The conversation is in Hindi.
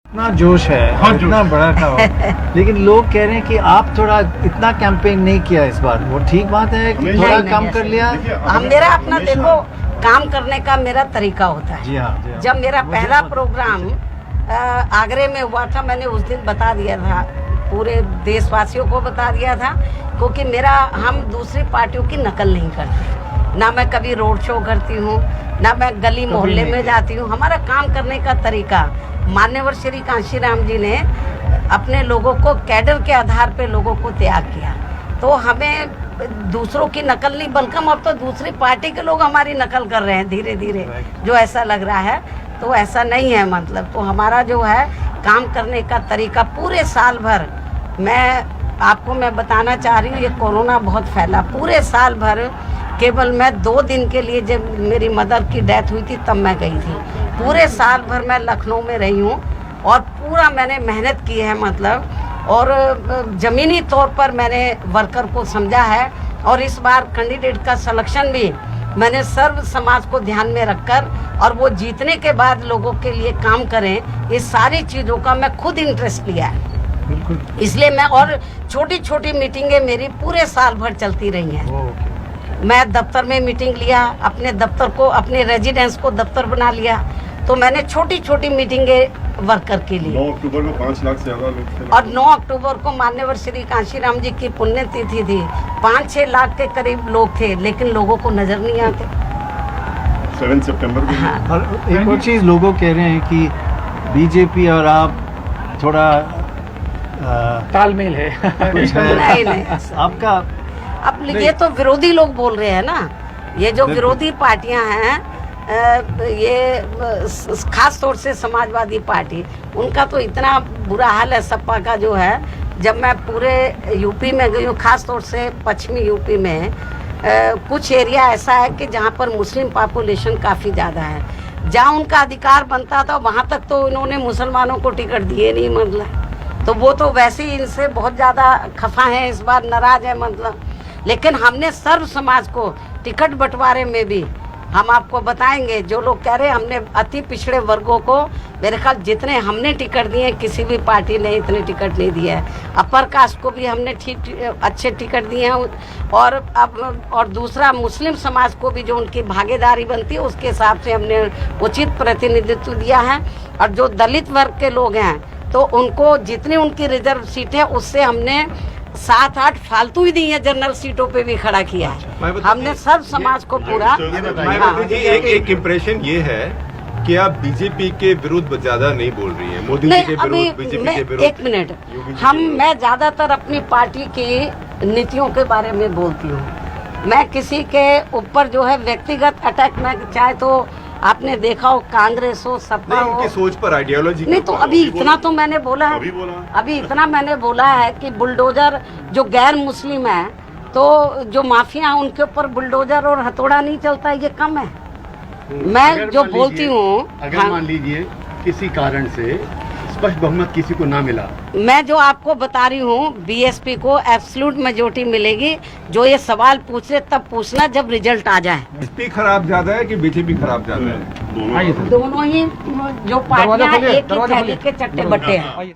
इतना जोश है, इतना बड़ा था लेकिन लोग कह रहे हैं कि आप थोड़ा इतना कैंपेन नहीं किया इस बार। वो ठीक बात है कि थोड़ा कम कर लिया? हम मेरा अपना देखो काम करने का मेरा तरीका होता है। जी हाँ। जब मेरा पहला प्रोग्राम आगरे में हुआ था, मैंने उस दिन बता दिया था, पूरे देशवासियों को बता दिया था, क्योंकि हम दूसरी पार्टियों की नकल नहीं करते। ना मैं कभी रोड शो करती हूँ, ना मैं गली मोहल्ले में जाती हूँ। हमारा काम करने का तरीका, मान्यवर श्री कांशीराम जी ने अपने लोगों को कैडर के आधार पे लोगों को त्याग किया। तो हमें दूसरों की नकल नहीं, बल्कि अब तो दूसरी पार्टी के लोग हमारी नकल कर रहे हैं धीरे धीरे, जो ऐसा लग रहा है। तो ऐसा नहीं है, मतलब तो हमारा जो है काम करने का तरीका पूरे साल भर, मैं बताना चाह रही हूँ, ये कोरोना बहुत फैला, पूरे साल भर केवल मैं 2 दिन के लिए, जब मेरी मदर की डेथ हुई थी तब मैं गई थी। पूरे साल भर मैं लखनऊ में रही हूँ और पूरा मैंने मेहनत की है, मतलब, और ज़मीनी तौर पर मैंने वर्कर को समझा है। और इस बार कैंडिडेट का सिलेक्शन भी मैंने सर्व समाज को ध्यान में रखकर, और वो जीतने के बाद लोगों के लिए काम करें, इस सारी चीज़ों का मैं खुद इंटरेस्ट लिया है। इसलिए मैं, और छोटी छोटी मीटिंगें मेरी पूरे साल भर चलती रही हैं। मैं दफ्तर में मीटिंग लिया, अपने दफ्तर को, अपने रेजिडेंस को दफ्तर बना लिया। तो मैंने छोटी छोटी मीटिंगें वर्कर के लिए। 9 अक्टूबर को 5 लाख से ज्यादा लोग थे, और 9 अक्टूबर को मान्यवर श्री कांशीराम जी की पुण्यतिथि थी। 5-6 लाख के करीब लोग थे, लेकिन लोगों को नजर नहीं आते। 7 सितंबर को। हाँ। और एक और चीज़ लोगों कह रहे हैं कि बीजेपी और आप थोड़ा तालमेल है। कुछ है नहीं आपका। अब ये तो विरोधी लोग बोल रहे हैं ना, ये जो विरोधी पार्टियां हैं, ये खास तौर से समाजवादी पार्टी, उनका तो इतना बुरा हाल है सपा का जो है। जब मैं पूरे यूपी में गई हूँ, खास तौर से पश्चिमी यूपी में, कुछ एरिया ऐसा है कि जहाँ पर मुस्लिम पॉपुलेशन काफ़ी ज़्यादा है। जहाँ उनका अधिकार बनता था वहाँ तक तो इन्होंने मुसलमानों को टिकट दिए नहीं, मतलब। तो वो तो वैसे ही इनसे बहुत ज़्यादा खफा हैं, इस बार नाराज़ है, मतलब। लेकिन हमने सर्व समाज को टिकट बंटवारे में भी, हम आपको बताएंगे, जो लोग कह रहे हैं हमने अति पिछड़े वर्गों को, मेरे ख्याल जितने हमने टिकट दिए, किसी भी पार्टी ने इतने टिकट नहीं दिए है। अपर कास्ट को भी हमने अच्छे टिकट दिए हैं। और दूसरा मुस्लिम समाज को भी जो उनकी भागीदारी बनती है, उसके हिसाब से हमने उचित प्रतिनिधित्व दिया है। और जो दलित वर्ग के लोग हैं, तो उनको जितनी उनकी रिजर्व सीट है, उससे हमने 7-8 फालतू ही दी है, जनरल सीटों पे भी खड़ा किया है हमने सब समाज को पूरा। एक इम्प्रेशन ये है कि आप बीजेपी के विरुद्ध ज्यादा नहीं बोल रही हैं, मोदी जी के विरुद्ध, बीजेपी के विरुद्ध। एक मिनट, मैं ज्यादातर अपनी पार्टी की नीतियों के बारे में बोलती हूँ। मैं किसी के ऊपर जो है व्यक्तिगत अटैक, मैं चाहे तो आपने देखा हो कांग्रेस हो, सपा हो, उनकी सोच पर, आइडियोलॉजी नहीं, तो अभी इतना तो मैंने बोला है, अभी इतना मैंने बोला है कि बुलडोजर जो गैर मुस्लिम है, तो जो माफिया है उनके ऊपर बुलडोजर और हथौड़ा नहीं चलता, ये कम है। मैं जो बोलती हूँ, अगर मान लीजिए किसी कारण से स्पष्ट बहुमत किसी को ना मिला, मैं जो आपको बता रही हूँ, बीएसपी को एब्सोल्यूट मेजोरिटी मिलेगी। जो ये सवाल पूछ रहे तब पूछना जब रिजल्ट आ जाए। बीजेपी खराब ज्यादा है कि बीजेपी खराब ज्यादा है? दोनों ही जो पार्टियां एक ही थैली के चट्टे बट्टे हैं।